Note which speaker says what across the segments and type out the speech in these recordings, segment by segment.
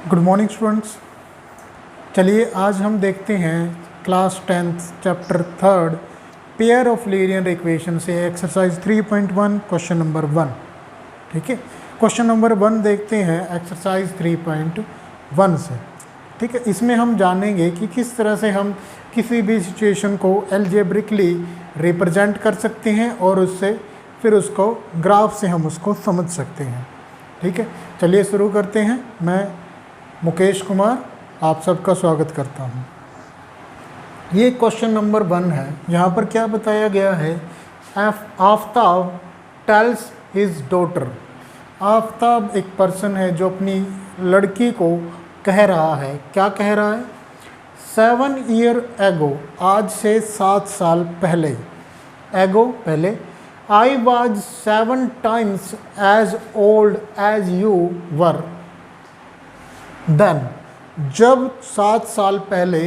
Speaker 1: Good morning students. चलिए आज हम देखते हैं class 10th chapter 3 pair of linear equation से एक्सरसाइज 3.1 क्वेश्चन नंबर 1। ठीक है, क्वेश्चन नंबर 1 देखते हैं एक्सरसाइज 3.1 से। ठीक है, इसमें हम जानेंगे कि किस तरह से हम किसी भी सिचुएशन को अलजेब्रिकली रिप्रेजेंट कर सकते हैं और उससे फिर उसको ग्राफ से हम उसको समझ सकते हैं। ठीक है, चलिए शुरू करते हैं। मैं मुकेश कुमार आप सबका स्वागत करता हूं। ये क्वेश्चन नंबर 1 है। यहाँ पर क्या बताया गया है, Aftab tales his daughter. Aftab एक पर्सन है जो अपनी लड़की को कह रहा है, क्या कह रहा है, 7 ईयर एगो, आज से 7 साल पहले, एगो पहले, I was 7 times age old age you were then, जब 7 साल पहले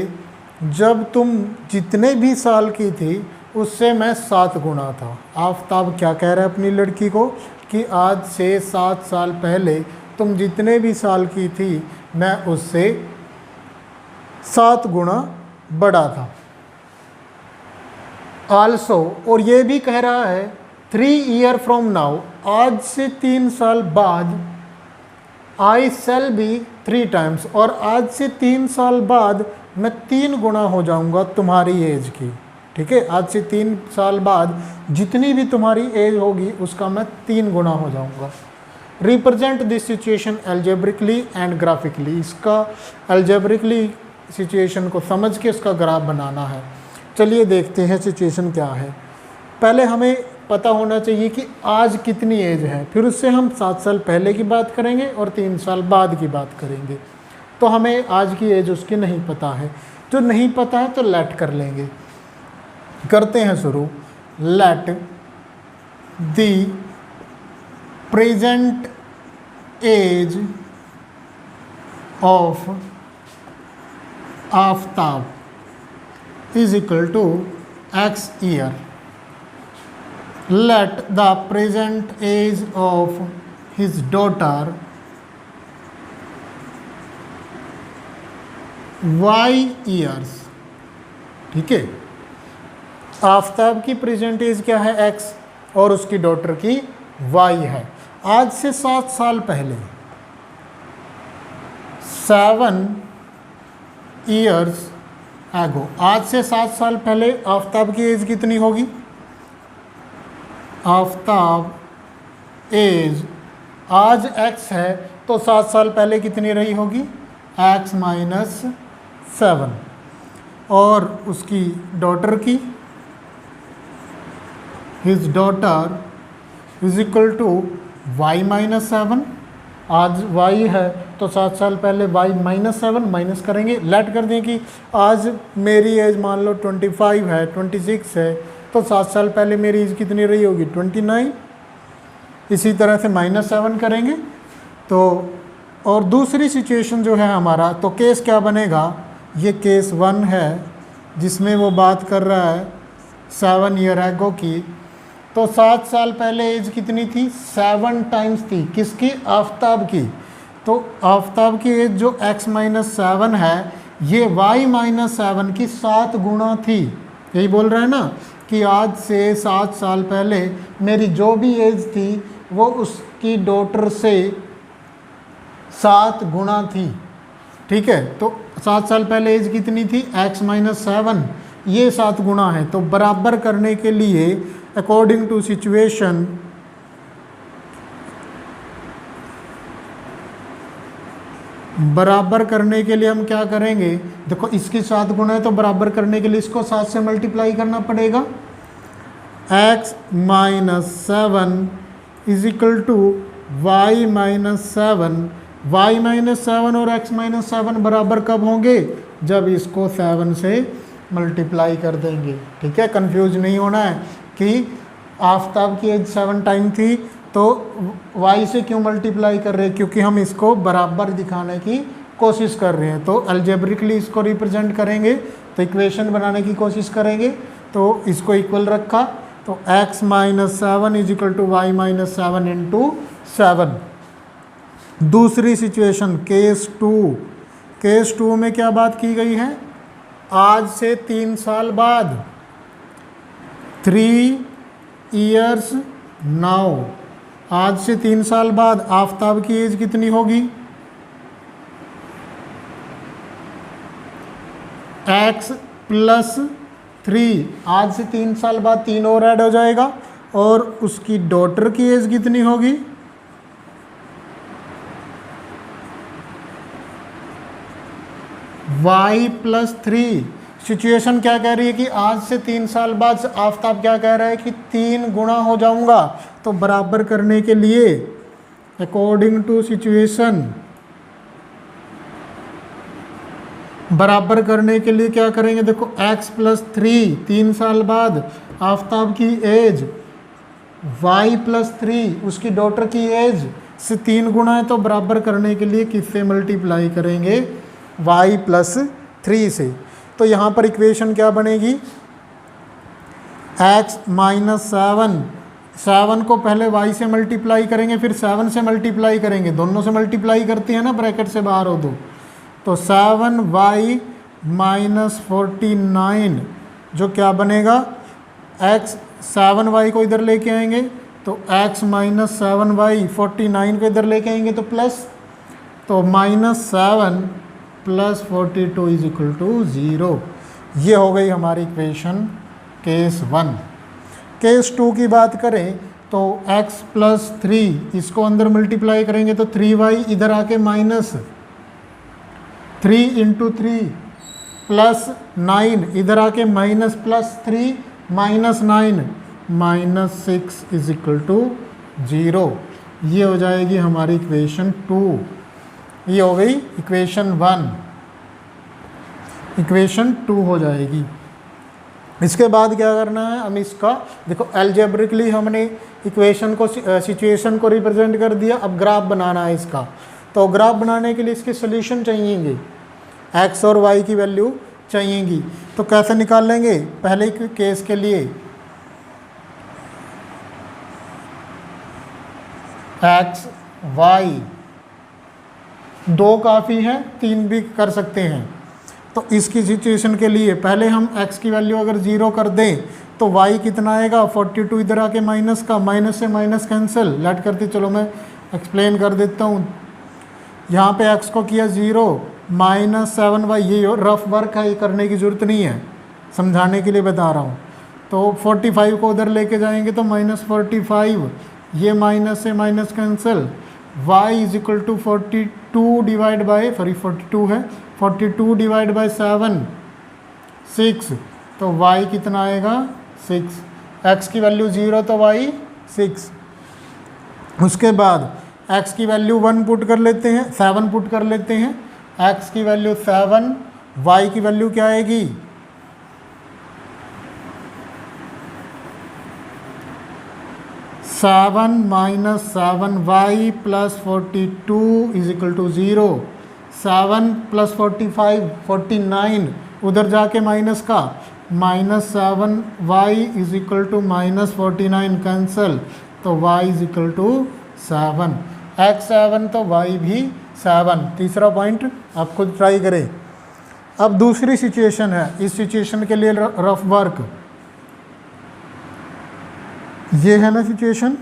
Speaker 1: जब तुम जितने भी साल की थी उससे मैं 7 गुना था। आफ्ताब क्या कह रहा है अपनी लड़की को कि आज से 7 साल पहले तुम जितने भी साल की थी मैं उससे 7 गुना बड़ा था। आल्सो, और ये भी कह रहा है 3 years फ्रॉम नाउ, आज से 3 साल बाद, आई सेल बी 3 times, और आज से 3 साल बाद मैं 3 गुना हो जाऊंगा तुम्हारी एज की। ठीक है, आज से 3 साल बाद जितनी भी तुम्हारी एज होगी उसका मैं 3 गुना हो जाऊंगा। Represent this situation algebraically and graphically, इसका एल्जेब्रिकली सिचुएशन को समझ के उसका ग्राफ बनाना है। चलिए देखते हैं सिचुएशन क्या है। पहले हमें पता होना चाहिए कि आज कितनी एज है, फिर उससे हम 7 साल पहले की बात करेंगे और 3 साल बाद की बात करेंगे। तो हमें आज की एज उसकी नहीं पता है, जो नहीं पता है तो लेट कर लेंगे। करते हैं शुरू। Let the present age of Aftab is equal to x year. Let the present age of his daughter y years। ठीक है, आफ्ताब की प्रेजेंट एज क्या है x और उसकी डॉटर की y है। आज से 7 साल पहले, 7 years ago, आज से 7 साल पहले आफ्ताब की एज कितनी होगी। आफ्ताब एज आज x है तो 7 साल पहले कितनी रही होगी, x माइनस 7, और उसकी डॉटर की, his daughter is equal to y minus 7। आज y है तो 7 साल पहले y माइनस 7 माइनस करेंगे, लेट कर दें कि आज मेरी एज मान लो 25 है, 26 है, तो 7 साल पहले मेरी एज कितनी रही होगी, 29। इसी तरह से माइनस 7 करेंगे तो, और दूसरी सिचुएशन जो है हमारा, तो केस क्या बनेगा, ये केस 1 है जिसमें वो बात कर रहा है 7 ईयर एगो की। तो 7 साल पहले एज कितनी थी, 7 times थी, किसकी, आफ्ताब की। तो आफ्ताब की एज जो x माइनस 7 है ये y माइनस 7 की 7 गुना थी। यही बोल रहा है ना कि आज से 7 साल पहले मेरी जो भी एज थी वो उसकी डॉटर से 7 गुना थी। ठीक है, तो 7 साल पहले एज कितनी थी, x माइनस 7, ये 7 गुना है। तो बराबर करने के लिए अकॉर्डिंग टू सिचुएशन, बराबर करने के लिए हम क्या करेंगे, देखो इसकी 7 गुना है तो बराबर करने के लिए इसको 7 से मल्टीप्लाई करना पड़ेगा। x minus 7 is equal to y minus 7। y minus 7 और x माइनस 7 बराबर कब होंगे, जब इसको 7 से मल्टीप्लाई कर देंगे। ठीक है, कंफ्यूज नहीं होना है कि आफ्ताब की एज 7 टाइम थी तो y से क्यों मल्टीप्लाई कर रहे हैं, क्योंकि हम इसको बराबर दिखाने की कोशिश कर रहे हैं। तो अलजेब्रिकली इसको रिप्रेजेंट करेंगे, तो इक्वेशन बनाने की कोशिश करेंगे, तो इसको इक्वल रखा, तो x minus 7 is equal to y minus 7 into 7। दूसरी सिचुएशन केस टू में क्या बात की गई है, आज से 3 साल बाद, 3 years नाउ, आज से 3 साल बाद आफताब की एज कितनी होगी, x + 3, आज से 3 साल बाद 3 और ऐड हो जाएगा, और उसकी डॉटर की एज कितनी होगी, y + 3। सिचुएशन क्या कह रही है कि आज से 3 साल बाद आफताब क्या कह रहा है कि 3 गुना हो जाऊंगा। तो बराबर करने के लिए अकॉर्डिंग टू सिचुएशन, बराबर करने के लिए क्या करेंगे, देखो x + 3, 3 साल बाद आफताब की एज, y + 3 उसकी डॉटर की एज से 3 गुना है, तो बराबर करने के लिए किससे मल्टीप्लाई करेंगे, y + 3 से। तो यहाँ पर इक्वेशन क्या बनेगी, x - 7 को पहले y से मल्टीप्लाई करेंगे, फिर 7 से मल्टीप्लाई करेंगे, दोनों से मल्टीप्लाई करते हैं ना, ब्रैकेट से बाहर हो तो 7y - 49 जो क्या बनेगा, x 7y को इधर लेके आएंगे तो x - 7y, 49 को इधर लेके आएंगे तो प्लस, तो -7 + 42 = 0। ये हो गई हमारी इक्वेशन केस 1। केस 2 की बात करें तो x + 3 इसको अंदर मल्टीप्लाई करेंगे तो 3y इधर आके -3 × 3 +9 इधर आके -+3 -9 -6 = 0। ये हो जाएगी हमारी इक्वेशन 2। ये हो गई इक्वेशन 1, इक्वेशन 2 हो जाएगी। इसके बाद क्या करना है, हम इसका देखो एल्जेब्रिकली हमने इक्वेशन को, सिचुएशन को रिप्रेजेंट कर दिया, अब ग्राफ बनाना है इसका। तो ग्राफ बनाने के लिए इसके सोल्यूशन चाहिएंगे, x और y की वैल्यू चाहिएगी। तो कैसे निकाल लेंगे, पहले केस के लिए x y 2 काफ़ी है, 3 भी कर सकते हैं। तो इसकी सिचुएशन के लिए पहले हम x की वैल्यू अगर 0 कर दें तो y कितना आएगा, 42 इधर आके माइनस का, माइनस से माइनस कैंसिल, लेट करते चलो मैं एक्सप्लेन कर देता हूँ। यहाँ पे x को किया 0, -7y, ये रफ वर्क है, ये करने की ज़रूरत नहीं है, समझाने के लिए बता रहा हूँ। तो 45 को उधर लेके जाएंगे तो -45, ये माइनस से minus cancel, y = 42 divide by 42 है, 42 डिवाइड बाय 7 6, तो y कितना आएगा 6, x की वैल्यू 0 तो y 6। उसके बाद x की वैल्यू 1 पुट कर लेते हैं, 7 पुट कर लेते हैं, x की वैल्यू 7, y की वैल्यू क्या आएगी 7 - 7y + 42 = 0। 7 + 45 49 उधर जाके माइनस का, -7y = -49 कैंसल, तो y = 7, x 7 तो y भी 7। तीसरा पॉइंट आप खुद ट्राई करें। अब दूसरी सिचुएशन है, इस सिचुएशन के लिए रफ वर्क ये है ना situation,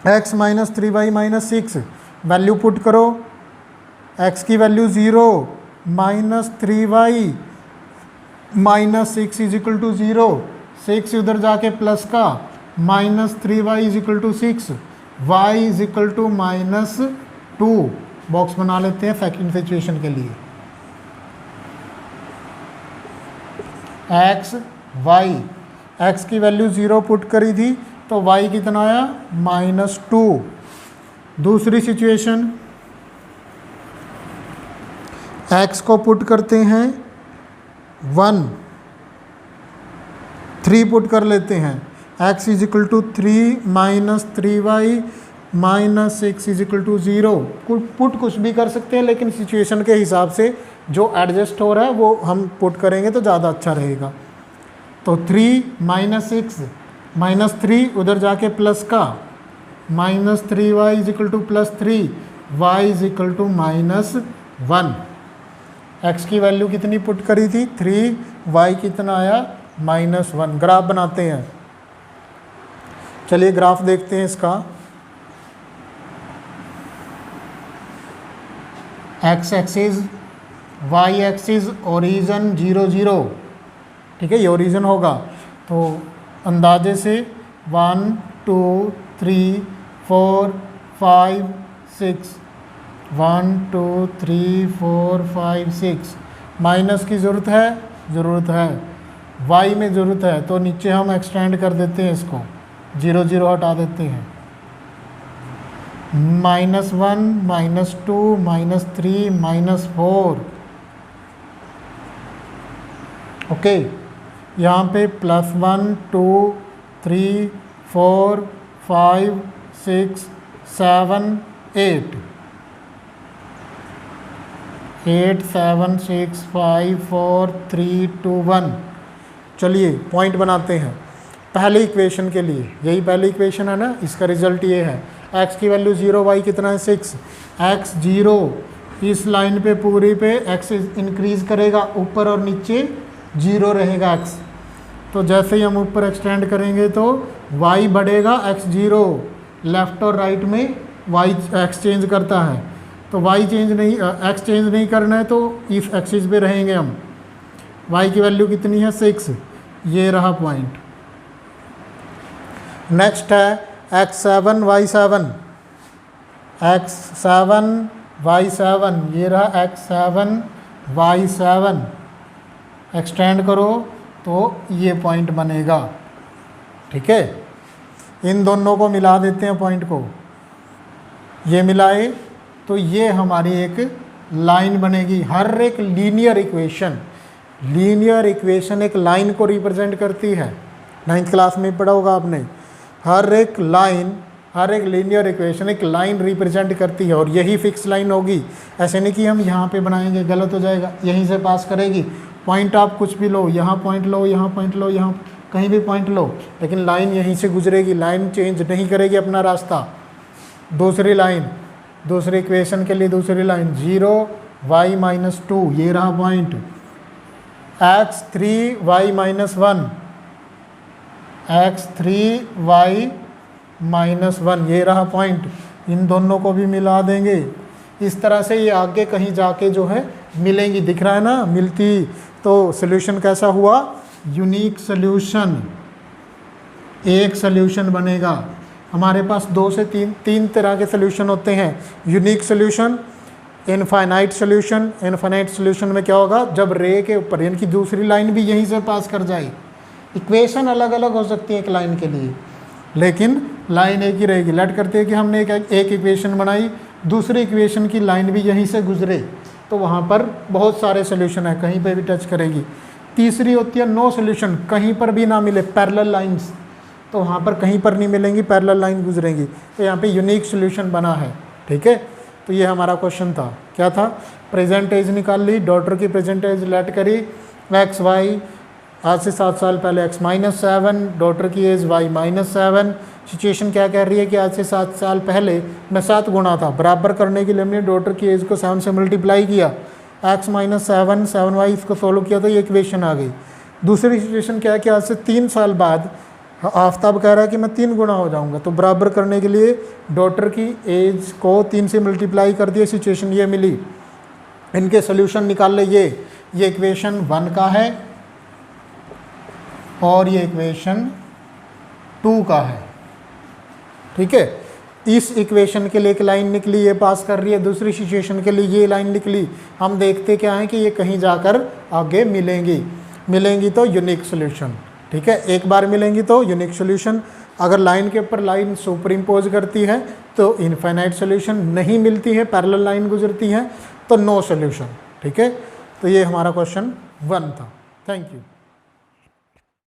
Speaker 1: x - 3y - 6 value put करो, x की वैल्यू 0, -3y - 6 = 0, 6 उधर जाके प्लस का, -3y = 6, y = -2। बॉक्स बना लेते हैं सेकंड सिचुएशन के लिए, x y, x की वैल्यू 0 पुट करी थी तो y कितना आया -2। दूसरी सिचुएशन x को पुट करते हैं 1, 3 पुट कर लेते हैं, x = 3 - 3y -6 = 0। पुट कुछ भी कर सकते हैं, लेकिन सिचुएशन के हिसाब से जो एडजस्ट हो रहा है वो हम पुट करेंगे तो ज़्यादा अच्छा रहेगा। तो 3 - 6 -3 उधर जाके प्लस का, -3y = +3, y is equal to -1। x की वैल्यू कितनी पुट करी थी 3, y कितना आया -1। ग्राफ बनाते हैं, चलिए ग्राफ देखते हैं इसका। x axis, y axis, origin 0 0, ठीक है, ये ओरिजिन होगा। तो अंदाजे से 1 2 3 4 5 6, 1 2 3 4 5 6, माइनस की ज़रूरत है, ज़रूरत है, y में ज़रूरत है, तो नीचे हम एक्सटेंड कर देते हैं इसको, 0 0 हटा देते हैं, -1 -2 -3 -4, ओके। यहाँ पे +1 2 3 4 5 6 7 8, 8 7 6 5 4 3 2 1। चलिए पॉइंट बनाते हैं पहले इक्वेशन के लिए, यही पहली इक्वेशन है ना, इसका रिजल्ट ये है, x की वैल्यू 0, y कितना है 6, x 0, इस लाइन पे पूरी पे x इंक्रीज करेगा, ऊपर और नीचे 0 रहेगा x। तो जैसे ही हम ऊपर एक्सटेंड करेंगे तो y बढ़ेगा, x 0, लेफ्ट और राइट में y x चेंज करता है, तो y चेंज नहीं, x चेंज नहीं करना है, तो इस एक्सिस पे रहेंगे हम। y की वैल्यू कितनी है 6, ये रहा पॉइंट। नेक्स्ट है x7 y7, x7 y7, ये रहा x7 y7, एक्सटेंड करो तो ये पॉइंट बनेगा, ठीक है। इन दोनों को मिला देते हैं पॉइंट को, ये मिलाए तो ये हमारी एक लाइन बनेगी। हर एक लीनियर इक्वेशन एक लाइन को रिप्रेजेंट करती है, 9th क्लास में पढ़ा होगा आपने। हर एक लीनियर इक्वेशन एक लाइन रिप्रेजेंट करती है, और यही फिक्स लाइन होगी। ऐसे नहीं कि हम यहाँ पे बनाएंगे, गलत हो जाएगा, यहीं से पास करेगी। पॉइंट आप कुछ भी लो, यहाँ पॉइंट लो, यहाँ पॉइंट लो, यहाँ कहीं भी पॉइंट लो, लेकिन लाइन यहीं से गुजरेगी, लाइन चेंज नहीं करेगी अपना रास्ता। दूसरी लाइन, दूसरी इक्वेशन के लिए दूसरी लाइन 0 y -2, ये रहा point. x3 y -1, x3 y -1, ये रहा पॉइंट। इन दोनों को भी मिला देंगे, इस तरह से ये आगे कहीं जाके जो है मिलेंगी, दिख रहा है ना, मिलती। तो सोल्यूशन कैसा हुआ, यूनिक सोल्यूशन, एक सोल्यूशन बनेगा। हमारे पास 2 से 3 तरह के सोल्यूशन होते हैं, unique solution, infinite solution. Infinite solution में क्या होगा, जब रे के ऊपर यानी कि दूसरी लाइन भी यहीं से पास कर जाए। इक्वेशन अलग अलग हो सकती है एक लाइन के लिए, लेकिन लाइन एक ही रहेगी। लेट करते हैं कि हमने एक इक्वेशन बनाई, दूसरी इक्वेशन की लाइन भी यहीं से गुजरे, तो वहाँ पर बहुत सारे सोल्यूशन है, कहीं पे भी टच करेगी। तीसरी होती है नो सोल्यूशन, कहीं पर भी ना मिले, पैरेलल लाइंस, तो वहाँ पर कहीं पर नहीं मिलेंगी, पैरेलल लाइन गुजरेंगी। तो यहाँ पे यूनिक सोल्यूशन बना है, ठीक है। तो ये हमारा क्वेश्चन था, क्या था, प्रेजेंट एज निकाल ली, डॉटर की प्रेजेंट एज लेट करी, एक्स वाई, आज से 7 साल पहले x -7, डॉटर की एज y -7। सिचुएशन क्या कह रही है कि आज से 7 साल पहले मैं 7 गुना था, बराबर करने के लिए हमने डॉटर की एज को 7 से मल्टीप्लाई किया, x -7 7y, इसको सॉल्व किया तो ये इक्वेशन आ गई। दूसरी सिचुएशन क्या है कि आज से 3 साल बाद आफ्ताब कह रहा है कि मैं 3 गुना हो जाऊंगा, तो बराबर करने के लिए डॉटर की एज को 3 से मल्टीप्लाई कर दिया, सिचुएशन ये मिली। इनके सोल्यूशन निकाल ले, ये इक्वेशन 1 का है और ये इक्वेशन 2 का है, ठीक है। इस इक्वेशन के लिए एक लाइन निकली, ये पास कर रही है, दूसरी सिचुएशन के लिए ये लाइन निकली। हम देखते क्या है कि ये कहीं जाकर आगे मिलेंगी तो यूनिक सोल्यूशन, ठीक है। एक बार मिलेंगी तो यूनिक सोल्यूशन, अगर लाइन के ऊपर लाइन सुपर इम्पोज करती है तो इनफाइनाइट सोल्यूशन, नहीं मिलती है, पैरेलल लाइन गुजरती है तो नो सोल्यूशन, ठीक है। तो ये हमारा क्वेश्चन 1 था। Thank you.